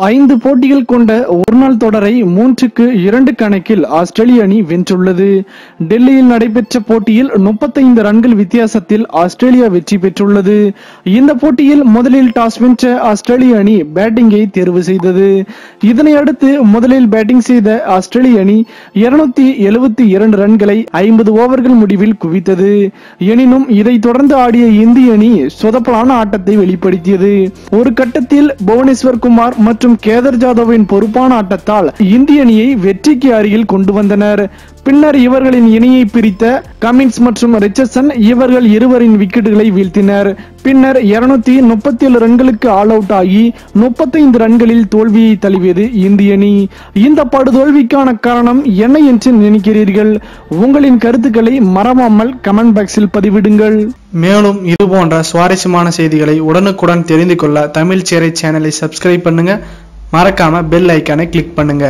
5 போட்டிகள் கொண்ட ஒருநாள் தொடரை 3-2 கணக்கில் ஆஸ்திரேலிய அணி வென்றுள்ளது. டெல்லியில் நடைபெற்ற போட்டியில் 35 ரன்கள் வித்தியாசத்தில் ஆஸ்திரேலியா வெற்றி பெற்றுள்ளது. இந்த போட்டியில் முதலில் டாஸ் வென்ற ஆஸ்திரேலிய அணி பேட்டிங்கை தேர்வு செய்தது. இதனை அடுத்து முதலில் பேட்டிங் செய்த ஆஸ்திரேலிய அணி 272 ரன்களை 50 ஓவர்கள் முடிவில் குவித்தது. எனினும் இதைத் தொடர்ந்து ஆடிய இந்திய அணி சொதப்பலான ஆட்டத்தை வெளிப்படுத்தியது. ஒரு கட்டத்தில் புவனேஸ்வர் குமார் மற்றும் கேதர் ஜாதவின் பொறுப்பான ஆட்டத்தால் இந்திய அணியை வெற்றிக்கு அருகில் கொண்டு வந்தனர். பின்னர் இவர்களின் இணையை பிரித்த கமின்ஸ் மற்றும் ரிச்சர்ட்சன் இவர்கள் இருவரின் விக்கெட்டுகளை வீழ்த்தினர். பின்னர் 237 ரன்களுக்கு ஆல் அவுட் ஆகி 35 ரன்களில் தோல்வியை தழுவியது இந்திய அணி. இந்த படுதோல்விக்கான காரணம் என்ன என்று நினைக்கிறீர்கள்? உங்களின் கருத்துக்களை மறவாமல் கமெண்ட் பாக்ஸில் பதிவிடுங்கள். மேலும் இது போன்ற சுவாரஸ்யமான செய்திகளை உடனுக்குடன் தெரிந்து கொள்ள தமிழ் சேரை சேனலை சப்ஸ்கிரைப் பண்ணுங்க. மறக்காம பெல் ஐக்கானை கிளிக் பண்ணுங்க.